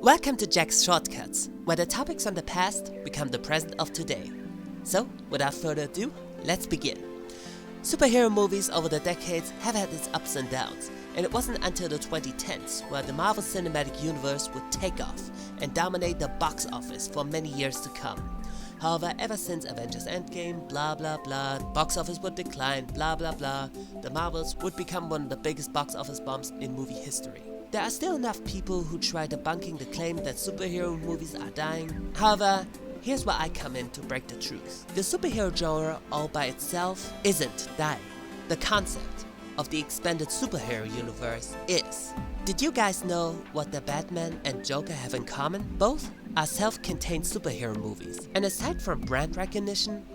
Welcome to Jack's Shortcuts, where the topics from the past become the present of today. So, without further ado, let's begin. Superhero movies over the decades have had its ups and downs, and it wasn't until the 2010s where the Marvel Cinematic Universe would take off and dominate the box office for many years to come. However, ever since Avengers Endgame, blah blah blah, box office would decline, blah blah blah, the Marvels would become one of the biggest box office bombs in movie history. There are still enough people who try debunking the claim that superhero movies are dying. However, here's where I come in to break the truth. The superhero genre all by itself isn't dying. The concept of the expanded superhero universe is. Did you guys know what the Batman and Joker have in common? Both are self-contained superhero movies, and aside from brand recognition,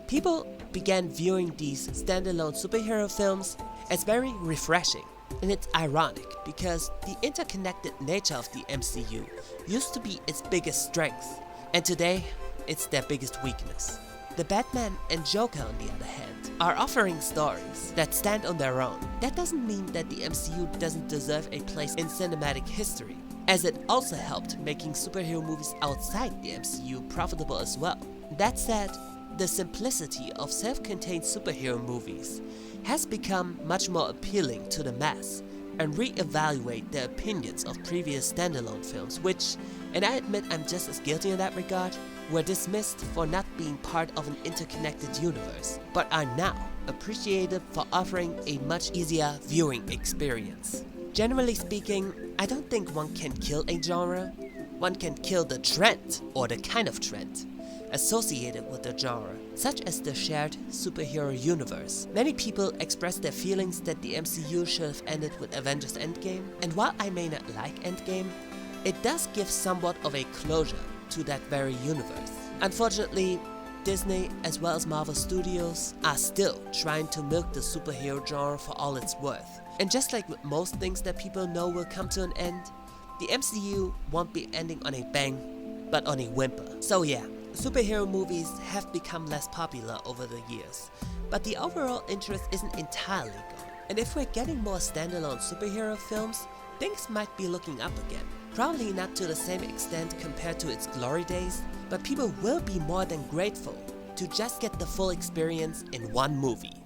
people began viewing these standalone superhero films as very refreshing. And it's ironic because the interconnected nature of the MCU used to be its biggest strength, and today it's their biggest weakness. The Batman and Joker, on the other hand, are offering stories that stand on their own. That doesn't mean that the MCU doesn't deserve a place in cinematic history, as it also helped making superhero movies outside the MCU profitable as well. That said, the simplicity of self-contained superhero movies has become much more appealing to the mass and re-evaluate the opinions of previous standalone films which, and I admit I'm just as guilty in that regard, were dismissed for not being part of an interconnected universe, but are now appreciated for offering a much easier viewing experience. Generally speaking, I don't think one can kill a genre. One can kill the trend, or the kind of trend, associated with the genre, such as the shared superhero universe. Many people express their feelings that the MCU should have ended with Avengers Endgame, and while I may not like Endgame, it does give somewhat of a closure to that very universe. Unfortunately, Disney as well as Marvel Studios are still trying to milk the superhero genre for all it's worth. And just like with most things that people know will come to an end, the MCU won't be ending on a bang, but on a whimper. So yeah, superhero movies have become less popular over the years, but the overall interest isn't entirely gone. And if we're getting more standalone superhero films, things might be looking up again. Probably not to the same extent compared to its glory days, but people will be more than grateful to just get the full experience in one movie.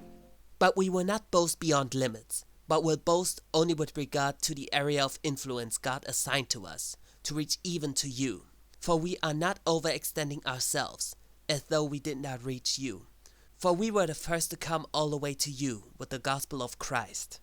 But we will not boast beyond limits, but will boast only with regard to the area of influence God assigned to us, to reach even to you. For we are not overextending ourselves, as though we did not reach you. For we were the first to come all the way to you with the gospel of Christ.